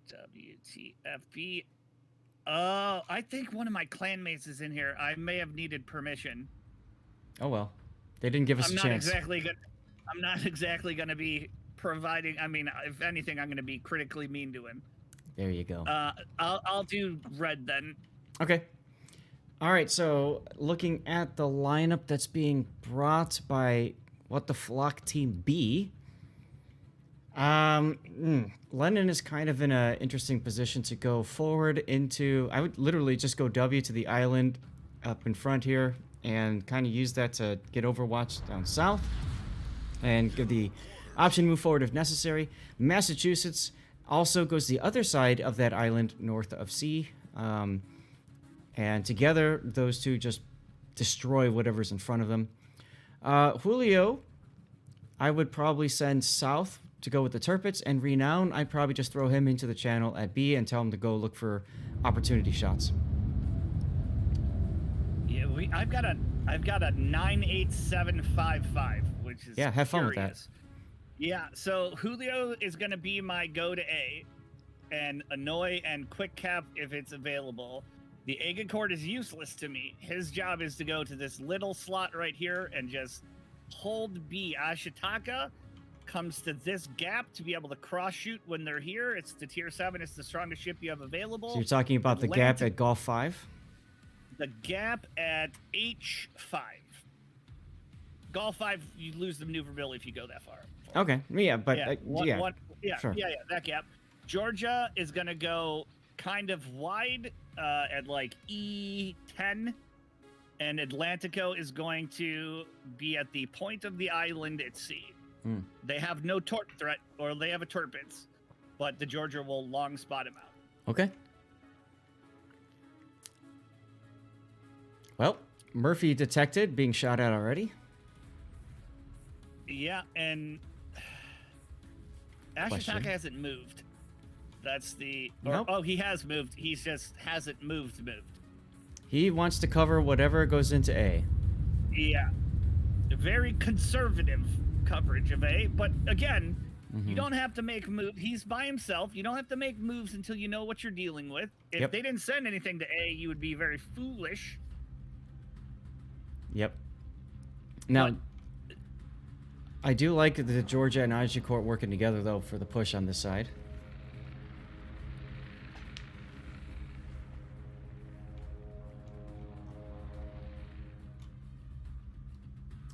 WTFB. Oh, I think one of my clanmates is in here. I may have needed permission. Oh well, they didn't give us I'm a not chance. exactly good. I'm not exactly going to be providing. I mean, if anything, I'm going to be critically mean to him. There you go. I'll do red then. Okay. All right. So looking at the lineup that's being brought by What the Flock Team B. Lennon is kind of in an interesting position to go forward into. I would literally just go W to the island up in front here and kind of use that to get Overwatch down south and give the option to move forward if necessary. Massachusetts also goes the other side of that island north of C. And together, those two just destroy whatever's in front of them. Julio, I would probably send south to go with the Turpits, and Renown, I'd probably just throw him into the channel at B and tell him to go look for opportunity shots. Yeah, I've got a 98755, which is yeah, have fun curious. with that. Yeah, so Julio is going to be my go to A, and Annoy and Quick Cap if it's available. The Aegon is useless to me. His job is to go to this little slot right here and just hold B. Ashitaka comes to this gap to be able to cross shoot when they're here. It's the tier 7. It's the strongest ship you have available. So you're talking about the gap at Golf 5? The gap at H5. Golf 5, you lose the maneuverability if you go that far. Okay, yeah, but yeah, sure. yeah, that gap. Georgia is going to go kind of wide at like E10, and Atlantico is going to be at the point of the island at C. They have no torp threat, or they have a Turpits, but the Georgia will long spot him out. Okay. Well, Murphy detected, being shot at already. Yeah, and Ashitaka hasn't moved. That's the... Nope. Oh, he has moved. He just hasn't moved. He wants to cover whatever goes into A. Yeah. Very conservative coverage of A, but again, you don't have to make moves. He's by himself. You don't have to make moves until you know what you're dealing with. If they didn't send anything to A, you would be very foolish. Yep. Now, I do like the Georgia and Agincourt working together, though, for the push on this side.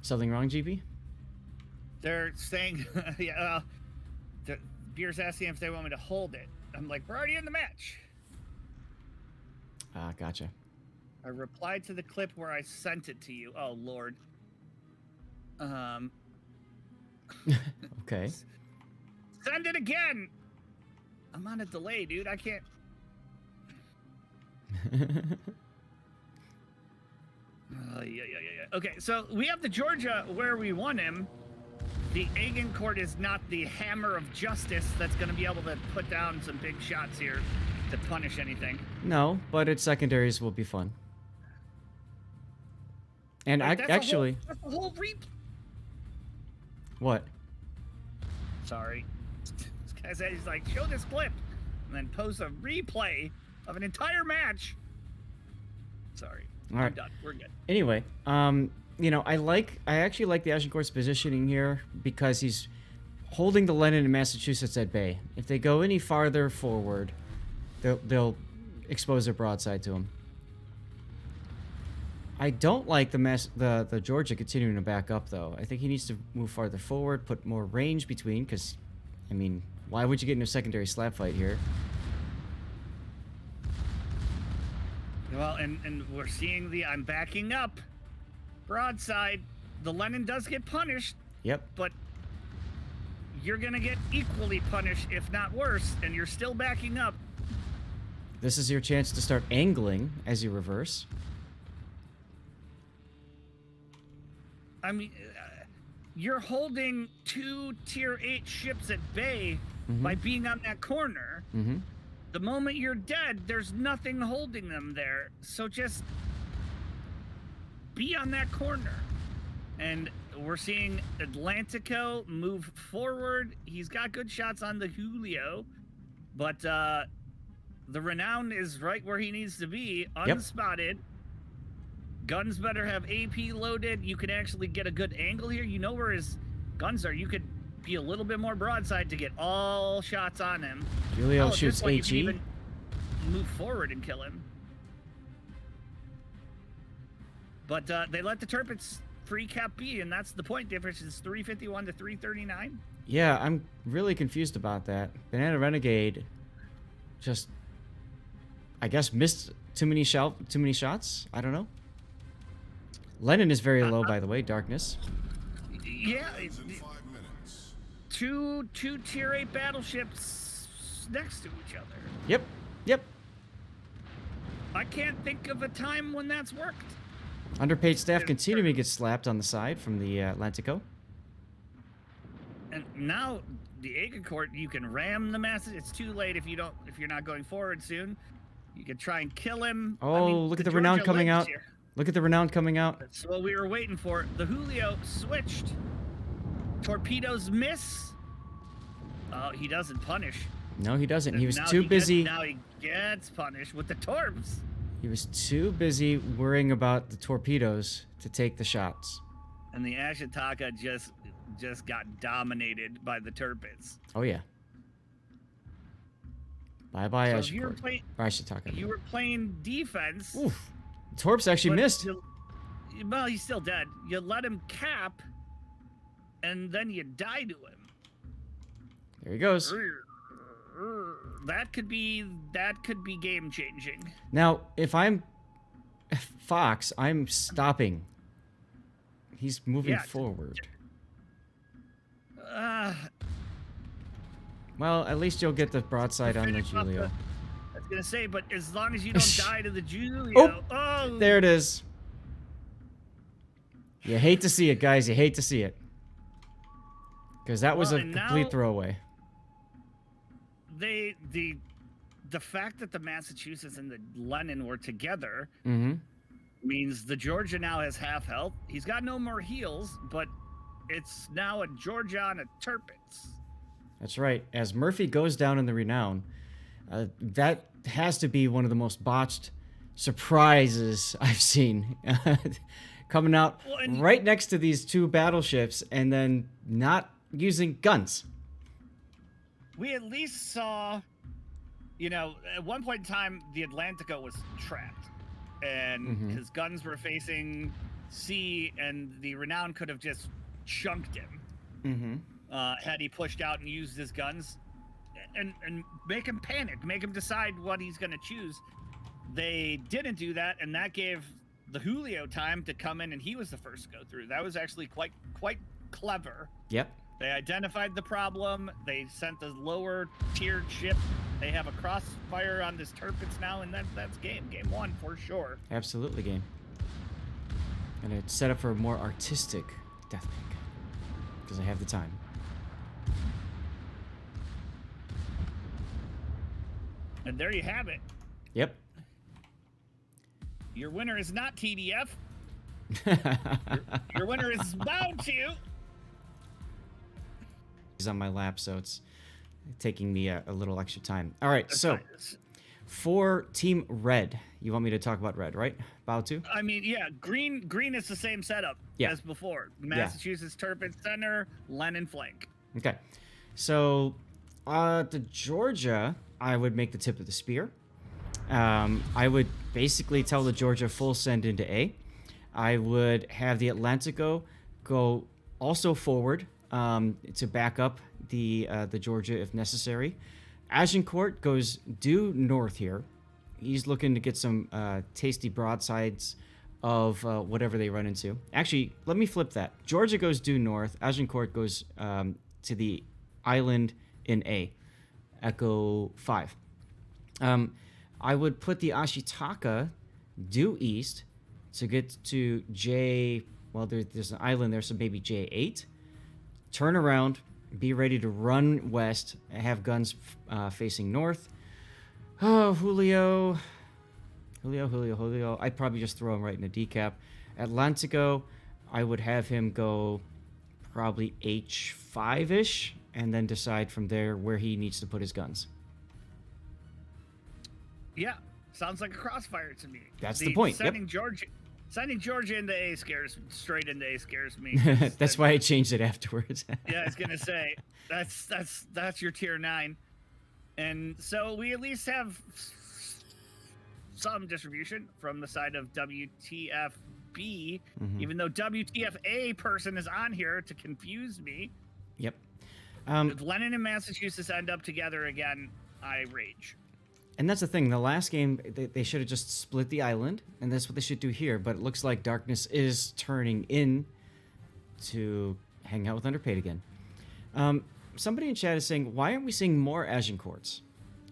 Something wrong, GB? They're saying, Beer's asking if they want me to hold it. I'm like, we're already in the match. Ah, gotcha. I replied to the clip where I sent it to you. Oh, Lord. Okay. Send it again! I'm on a delay, dude. I can't... yeah. Okay, so we have the Georgia where we won him. The Agincourt is not the hammer of justice that's going to be able to put down some big shots here to punish anything. No, but its secondaries will be fun. And actually... That's the whole replay. What? Sorry. This guy said he's like, show this clip, and then post a replay of an entire match. Sorry. All right. I'm done. We're good. Anyway, you know, I actually like the Agincourt's positioning here because he's holding the Lennon and Massachusetts at bay. If they go any farther forward, they'll expose their broadside to him. I don't like the Georgia continuing to back up, though. I think he needs to move farther forward, put more range between, because, I mean, why would you get into a secondary slap fight here? Well, and we're seeing I'm backing up. Broadside. The Lennon does get punished. Yep. But you're going to get equally punished, if not worse, and you're still backing up. This is your chance to start angling as you reverse. I mean, you're holding 2 tier 8 ships at bay by being on that corner. The moment you're dead, there's nothing holding them there. So just be on that corner. And we're seeing Atlantico move forward. He's got good shots on the Julio. But the Renown is right where he needs to be, Yep. unspotted. Guns better have AP loaded. You can actually get a good angle here. You know where his guns are. You could be a little bit more broadside to get all shots on him. Julio At this shoots point, you can HE. even move forward and kill him. But they let the Turpits free cap be, and that's the point difference. Is 351 to 339. Yeah, I'm really confused about that. Banana Renegade just, I guess, missed too many shots. I don't know. Lennon is very low, by the way. Darkness. Yeah, two tier 8 battleships next to each other. Yep. Yep. I can't think of a time when that's worked. Underpaid staff continuing to get slapped on the side from the Atlantico. And now the Agincourt, you can ram the masses. It's too late if you're not going forward soon. You can try and kill him. Oh, look at the Renown coming out. Look at the Renown coming out. That's what we were waiting for. The Julio switched. Torpedoes miss. Oh, he doesn't punish. No, he doesn't. He was Now too busy. Now he gets punished with the torps. He was too busy worrying about the torpedoes to take the shots. And the Ashitaka just got dominated by the Turpits. Oh yeah. Bye bye, So Ashitaka. you were playing defense. Oof. Torps actually missed. Well, he's still dead. You let him cap, and then you die to him. There he goes. That could be game changing. Now, if I'm Fox, I'm stopping. He's moving forward. Well, at least you'll get the broadside on the Julio. I was gonna say, but as long as you don't die to the Julio. Oh, there it is. You hate to see it, guys. You hate to see it. Because that was a complete throwaway. The fact that the Massachusetts and the Lennon were together means the Georgia now has half health. He's got no more heals, but it's now a Georgia on a Turpits. That's right. As Murphy goes down in the Renown, that has to be one of the most botched surprises I've seen. Coming out right next to these two battleships and then not using guns. We at least saw, at one point in time, the Atlantico was trapped. And his guns were facing sea, and the Renown could have just chunked him. Had he pushed out and used his guns. And make him panic, make him decide what he's going to choose. They didn't do that, and that gave the Julio time to come in, and he was the first to go through. That was actually quite clever. Yep. They identified the problem. They sent the lower tiered ship. They have a crossfire on this Turpits now, and that's game one for sure. Absolutely game. And it's set up for a more artistic death pick because I have the time. And there you have it. Yep. Your winner is not TDF. your winner is BOWTO. He's on my lap, so it's taking me a little extra time. All right, so for Team Red, you want me to talk about Red, right? BOWTO? I mean, yeah, green is the same setup as before. Massachusetts Turpits center, Lennon flank. Okay, so the Georgia, I would make the tip of the spear. I would basically tell the Georgia full send into A. I would have the Atlantico go also forward to back up the Georgia if necessary. Agincourt goes due north here. He's looking to get some tasty broadsides of whatever they run into. Actually, let me flip that. Georgia goes due north. Agincourt goes to the island in A. Echo 5. I would put the Ashitaka due east to get to J. Well, there's an island there, so maybe J8. Turn around, be ready to run west, have guns facing north. Oh, Julio. I'd probably just throw him right in a decap. Atlantico, I would have him go probably H5-ish, and then decide from there where he needs to put his guns. Yeah, sounds like a crossfire to me. That's the point. Sending Georgia into A straight into A scares me. That's why I changed it afterwards. Yeah, I was gonna say that's your tier 9, and so we at least have some distribution from the side of WTFB, even though WTFA person is on here to confuse me. Yep. If Lennon and Massachusetts end up together again, I rage. And that's the thing. The last game, they should have just split the island, and that's what they should do here. But it looks like Darkness is turning in to hang out with Underpaid again. Somebody in chat is saying, why aren't we seeing more Agincourts?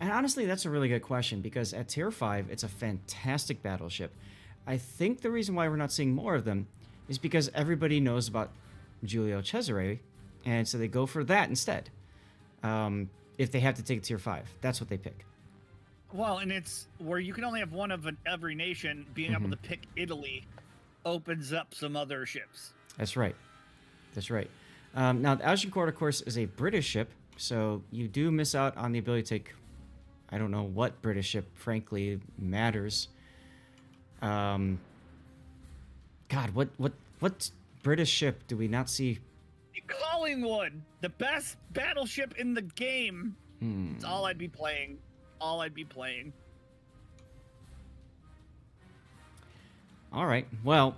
And honestly, that's a really good question, because at Tier 5, it's a fantastic battleship. I think the reason why we're not seeing more of them is because everybody knows about Giulio Cesare, and so they go for that instead. If they have to take Tier 5, that's what they pick. Well, and it's where you can only have one of every nation. Being able to pick Italy opens up some other ships. That's right. That's right. Now, the Agincourt, of course, is a British ship, so you do miss out on the ability to take... I don't know what British ship, frankly, matters. God, what British ship do we not see? The Collingwood, the best battleship in the game. It's all I'd be playing. All right, well...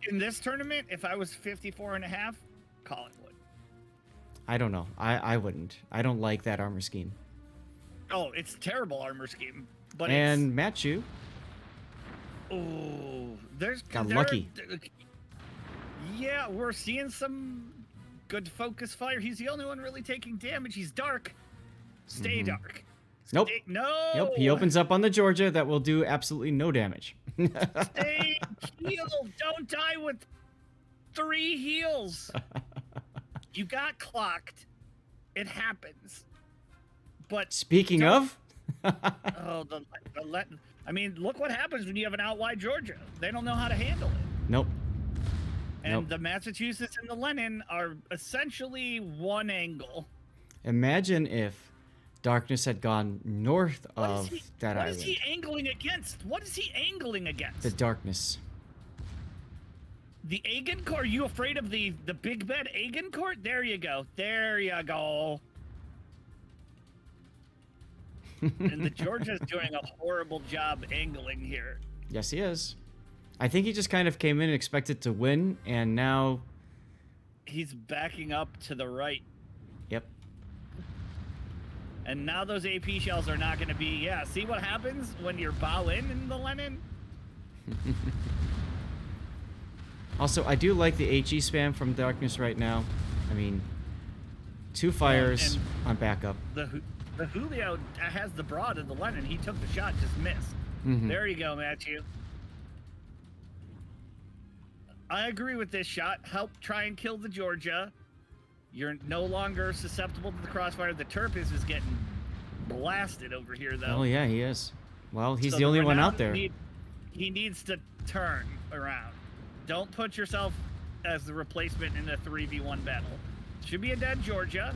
in this tournament, if I was 54.5, Collingwood. I don't know. I wouldn't. I don't like that armor scheme. Oh, it's terrible armor scheme. But and Matthew. Oh, got lucky. Yeah, we're seeing some good focus fire. He's the only one really taking damage. He's dark. Stay dark. Nope. No. Nope. He opens up on the Georgia that will do absolutely no damage. Stay healed. Don't die with 3 heals. You got clocked. It happens. But speaking of, I mean, look what happens when you have an out wide Georgia. They don't know how to handle it. Nope. And the Massachusetts and the Lenin are essentially one angle. Imagine if Darkness had gone north of that island. What is he angling against? What is he angling against? The Darkness. The Agincourt? Are you afraid of the big bed Agincourt? There you go. There you go. And the Georgia's doing a horrible job angling here. Yes, he is. I think he just kind of came in and expected to win, and now... he's backing up to the right. Yep. And now those AP shells are not going to be... yeah, see what happens when you're bow in the Lenin? Also, I do like the HE spam from Darkness right now. I mean, 2 fires on backup. The Julio has the broad of the Lenin. He took the shot, just missed. There you go, Matthew. I agree with this shot. Help try and kill the Georgia. You're no longer susceptible to the crossfire. The Turpis is getting blasted over here, though. Oh, yeah, he is. Well, he's the only one out there. He needs to turn around. Don't put yourself as the replacement in a 3v1 battle. Should be a dead Georgia.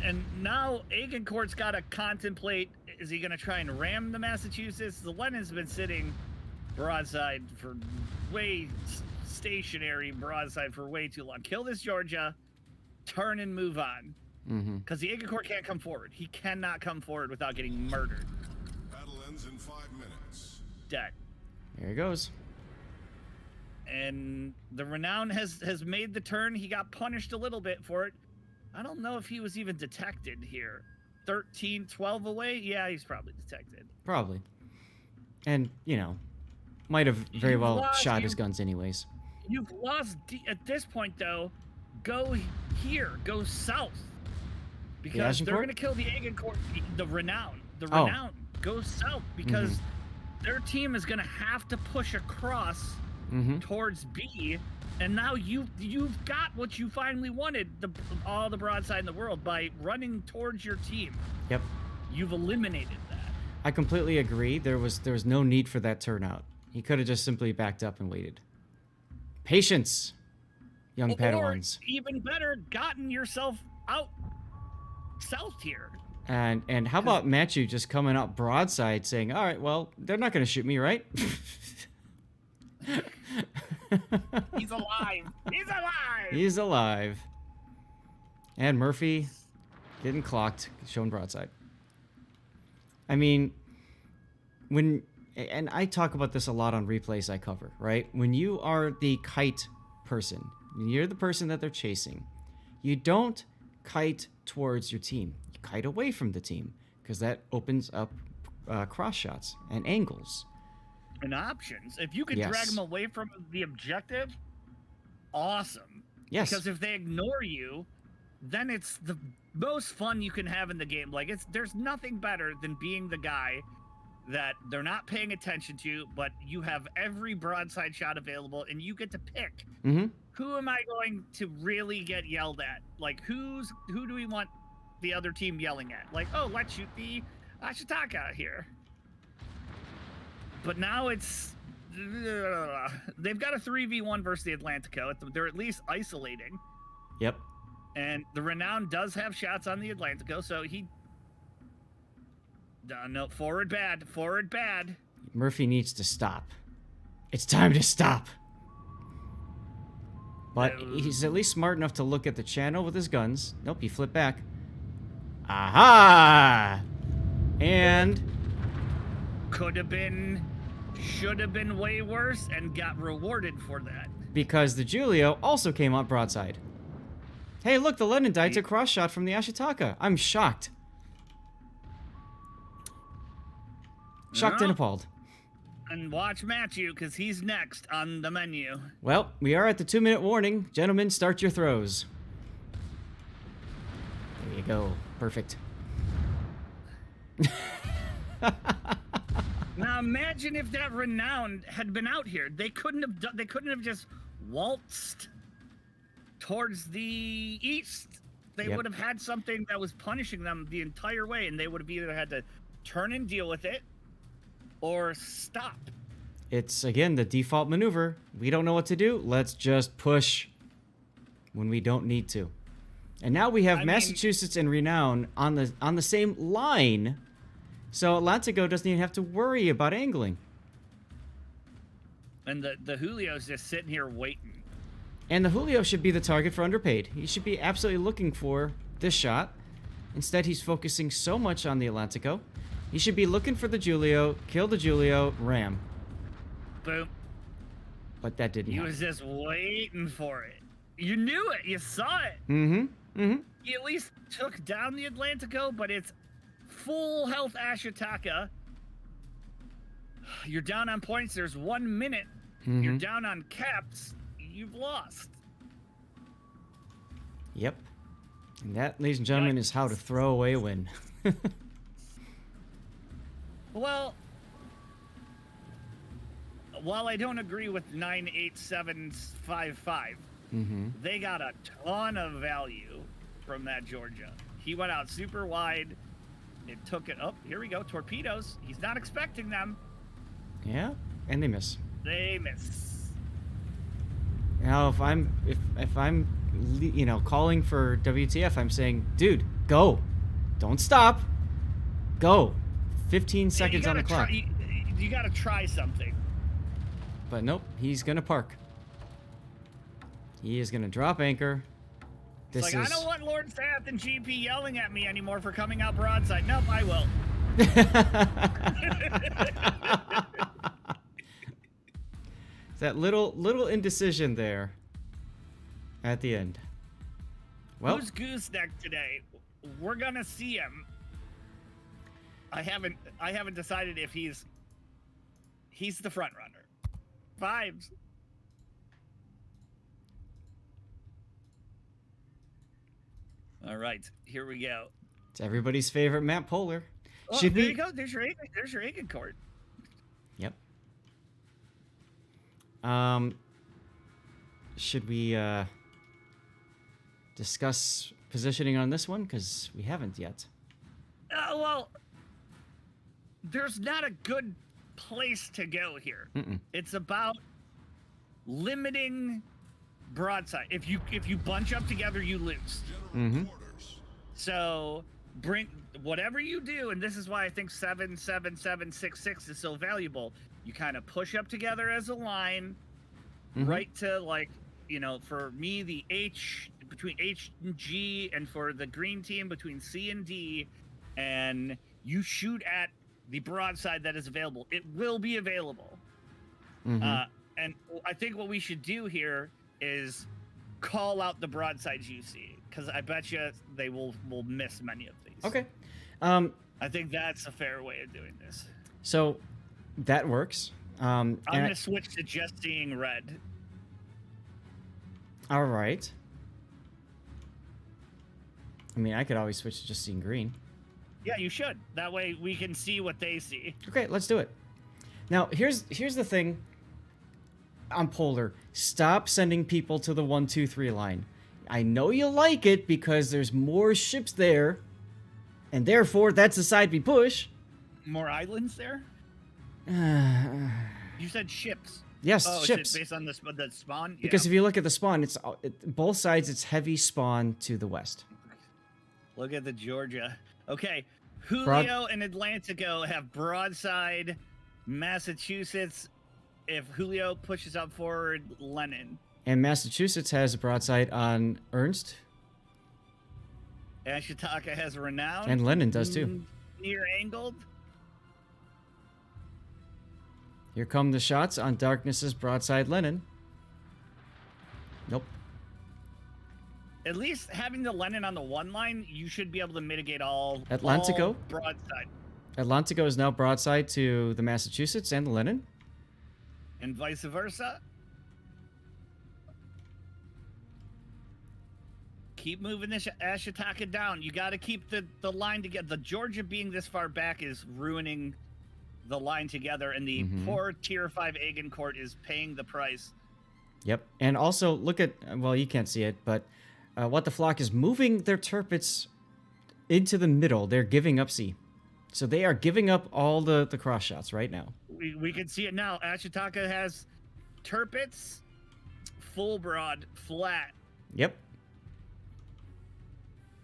And now Agincourt's got to contemplate, is he going to try and ram the Massachusetts? The Lenin's been sitting broadside for stationary broadside for way too long. Kill this Georgia, turn and move on. Because the Agincourt can't come forward. He cannot come forward without getting murdered. Battle ends in 5 minutes. Dead. There he goes. And the Renown has made the turn. He got punished a little bit for it. I don't know if he was even detected here. 12 away? Yeah, he's probably detected. Probably. And, you know, might have very well shot his guns anyways. You've lost... at this point, though, go here. Go south. Because they're going to kill the Agincourt, the Renown. The Renown. Go south because their team is going to have to push across towards B. And now you've got what you finally wanted, all the broadside in the world, by running towards your team. Yep. You've eliminated that. I completely agree. There was no need for that turnout. He could have just simply backed up and waited. Patience, young Padawans. Or even better, gotten yourself out south here. And how about Matthew just coming up broadside saying, all right, well, they're not going to shoot me, right? He's alive. He's alive. He's alive. And Murphy getting clocked, shown broadside. I mean, and I talk about this a lot on replays I cover, right? When you are the kite person, when you're the person that they're chasing, you don't kite towards your team. You kite away from the team because that opens up cross shots and angles. And options. If you could Yes. drag them away from the objective, awesome. Yes. Because if they ignore you, then it's the most fun you can have in the game. Like, there's nothing better than being the guy that they're not paying attention to, but you have every broadside shot available, and you get to pick Mm-hmm. who am I going to really get yelled at? Like, who do we want the other team yelling at? Like, oh, let's shoot the Ashitaka here. But now it's they've got a 3v1 versus the Atlantico. They're at least isolating. Yep. And the Renown does have shots on the Atlantico, so he... no, forward bad. Forward bad. Murphy needs to stop. It's time to stop. But he's at least smart enough to look at the channel with his guns. Nope, he flipped back. Aha! And... Could have been... Should have been way worse and got rewarded for that. because the Julio also came out broadside. Hey, look, the Lenondite's a cross shot from the Ashitaka. I'm shocked. Shocked and appalled. And watch Matthew, because he's next on the menu. Well, we are at the 2-minute warning. Gentlemen, start your throws. There you go. Perfect. Now imagine if that Renowned had been out here. They couldn't have done, they couldn't have just waltzed towards the east. They would have had something that was punishing them the entire way, and they would have either had to turn and deal with it or stop. It's, again, the default maneuver. We don't know what to do. Let's just push when we don't need to. And now we have Massachusetts and Renown on the same line, so Atlantico doesn't even have to worry about angling. And the Julio's just sitting here waiting. And the Julio should be the target for underpaid. He should be absolutely looking for this shot. Instead, he's focusing so much on the Atlantico. He should be looking for the Julio, kill the Julio, ram. Boom. But that didn't He happen. was just waiting for it. You knew it. You saw it. Mm-hmm. Mm-hmm. He at least took down the Atlantico, but it's full health Ashitaka. You're down on points. There's 1 minute. Mm-hmm. You're down on caps. You've lost. Yep. And that, ladies and gentlemen, is how to throw away a win. Well, while I don't agree with 98755, they got a ton of value from that Georgia. He went out super wide. It took it up. Here we go. Torpedoes. He's not expecting them. Yeah, and they miss. They miss. Now, if I'm you know, calling for WTF, I'm saying, dude, go. Don't stop. Go. 15 seconds on the clock. You got to try something. But nope, he's going to park. He is going to drop anchor. It's like, I don't want Lord Sath and GP yelling at me anymore for coming out broadside. Nope, I will. That little indecision there at the end. Well, Who's gooseneck today? We're gonna see him. I haven't decided if he's the front runner. Vibes. All right, here we go. it's everybody's favorite map, Polar. Oh, Should there we? you go. There's your Aiken court. Yep. Should we discuss positioning on this one? Because we haven't yet. Well, there's not a good place to go here. It's about limiting broadside. If you bunch up together, you lose. General quarters. So bring whatever you do, and this is why I think 77766 is so valuable. You kind of push up together as a line, right to like, you know, for me the H between H and G, and for the green team between C and D, and you shoot at the broadside that is available. It will be available. And I think what we should do here is call out the broadsides you see, because I bet you they will miss many of these. Okay. I think that's a fair way of doing this. So that works. I'm going to switch to just seeing red. All right. I mean, I could always switch to just seeing green. Yeah, you should. That way we can see what they see. Okay, let's do it. Now, here's the thing on Polar. Stop sending people to the 1, 2, 3 line. I know you like it because there's more ships there, and therefore that's the side we push. More islands there? You said ships. Yes, ships. ships. Is it based on the spawn? Because if you look at the spawn, it's both sides. It's heavy spawn to the west. Look at the Georgia. Okay, Julio and Atlantico have broadside Massachusetts. If Julio pushes up forward, Lennon. And Massachusetts has a broadside on Ernst. Ashitaka has Renown. And Lennon does too. Near angled. Here come the shots on Darkness's broadside Lennon. Nope. At least having the Lennon on the one line, you should be able to mitigate all Atlantico. Broadside. Atlantico is now broadside to the Massachusetts and the Lennon. And vice versa. Keep moving this Ashitaka down. You got to keep the line together. The Georgia being this far back is ruining the line together, and the poor Tier 5 Agincourt is paying the price. Yep. And also, look at, well, you can't see it, but what the flock is moving their turpits into the middle. They're giving up C. So they are giving up all the cross shots right now. We can see it now. Ashitaka has turpits, full broad, flat. Yep.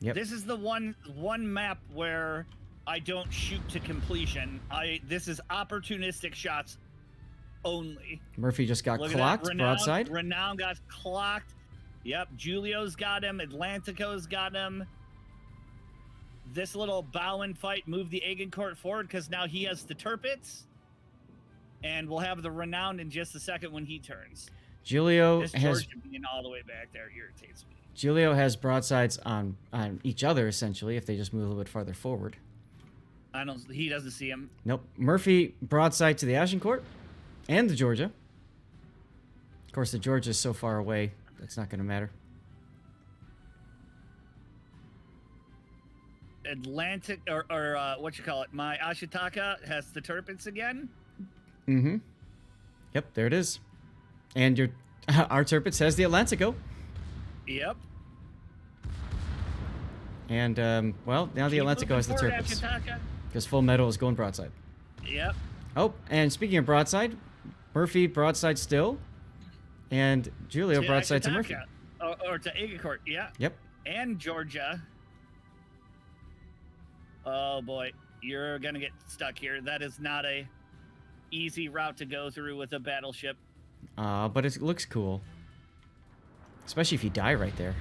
Yep. This is the one map where I don't shoot to completion. This is opportunistic shots only. Murphy just got clocked, broadside. Renown got clocked. Yep, Julio's got him. Atlantico's got him. This little Bowen fight moved the Agincourt forward because now he has the turpits. And we'll have the Renown in just a second when he turns. Julio this has Georgia being all the way back there irritates me. Julio has broadsides on each other, essentially, if they just move a little bit farther forward. He doesn't see him. Nope. Murphy broadside to the Agincourt and the Georgia. Of course, the Georgia is so far away, that's not going to matter. Atlantic, or what you call it? My Ashitaka has the turpits again. Mm-hmm. Yep, there it is. And our turpits has the Atlantico. Yep. And, well, now the Atlantico has the turpits. Because Full Metal is going broadside. Yep. Oh, and speaking of broadside, Murphy broadside still. And Julio broadside to Murphy. Or to Agincourt, yeah. Yep. And Georgia. Oh, boy. You're going to get stuck here. That is not a easy route to go through with a battleship. But it looks cool. Especially if you die right there.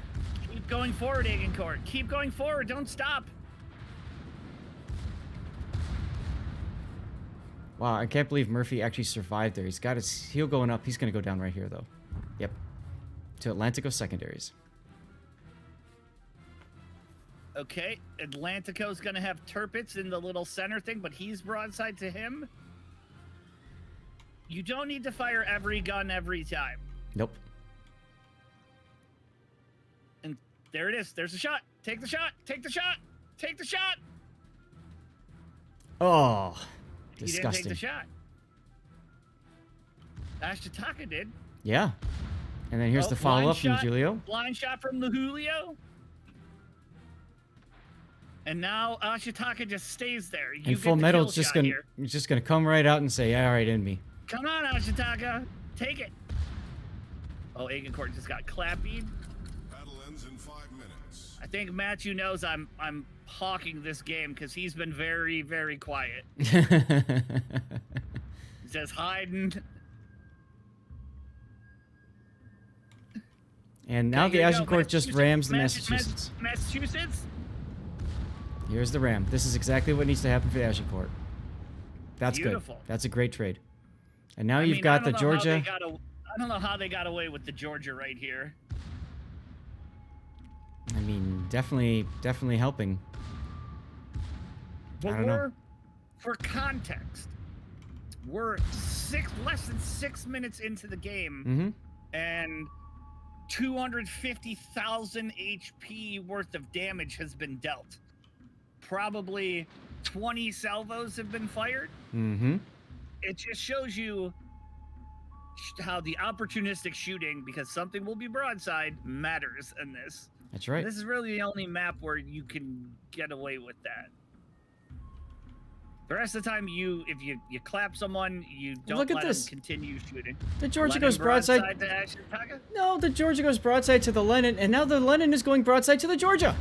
Keep going forward, Agincourt. Keep going forward. Don't stop. Wow, I can't believe Murphy actually survived there. He's got his heel going up. He's going to go down right here, though. Yep. To Atlantico secondaries. Okay, Atlantico's going to have turpits in the little center thing, but he's broadside to him. You don't need to fire every gun every time. Nope. And there it is. There's a shot. Take the shot. Take the shot. Take the shot. Oh, He disgusting. didn't take the shot. Ashitaka did. Yeah. And then here's the follow-up from Julio. Blind shot from the Julio. And now Ashitaka just stays there. You And Full Metal's just gonna come right out and say, "All right, in me." Come on, Ashitaka, take it. Oh, Agincourt just got clappied. Battle ends in 5 minutes. I think Matthew knows I'm hawking this game because he's been very, very quiet. Just hiding. And now Okay, the here you go, Agincourt just rams the Massachusetts. Massachusetts. Massachusetts? Here's the ram. This is exactly what needs to happen for the Agincourt. That's Beautiful. good. That's a great trade. And now I you've mean, got I the don't know how they Georgia. I don't know how they got away with the Georgia right here. I mean, definitely helping. But I don't know. for context, we're less than 6 minutes into the game, Mm-hmm. and 250,000 HP worth of damage has been dealt. Probably 20 salvos have been fired. Mm-hmm. It just shows you how the opportunistic shooting, because something will be broadside, matters in this. That's right. This is really the only map where you can get away with that. The rest of the time, if you clap someone, you don't Look at let this. them continue shooting. The Georgia Let goes him broadside. to Ashitaka? No, the Georgia goes broadside to the Lenin, and now the Lenin is going broadside to the Georgia.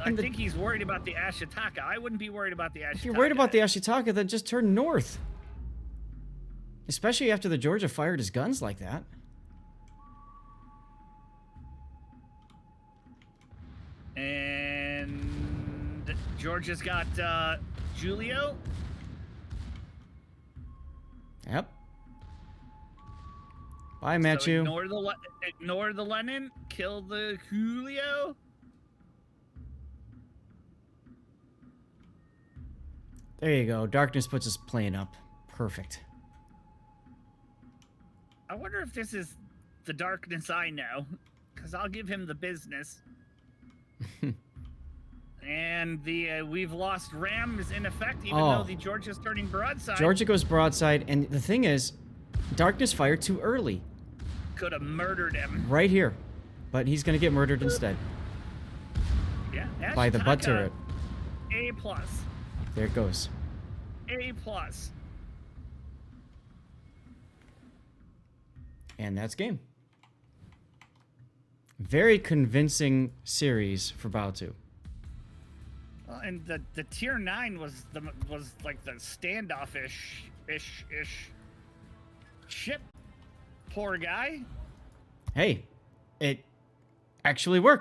I think he's worried about the Ashitaka. I wouldn't be worried about the Ashitaka. If you're worried about the Ashitaka, then just turn north. Especially after the Georgia fired his guns like that. And Georgia's got Julio. Yep. Bye, Matthew. So ignore the Lenin. Kill the Julio. There you go. Darkness puts his plane up. Perfect. I wonder if this is the darkness I know, because I'll give him the business. And the we've lost Ram is in effect, even though the Georgia's turning broadside. Georgia goes broadside, and the thing is, Darkness fired too early. Could have murdered him. Right here. But he's going to get murdered instead. Yeah. By the butt turret. A+. There it goes. A+. And that's game. Very convincing series for BOWTO. Well, and the tier 9 was like the standoffish ship. Poor guy. Hey, it actually worked.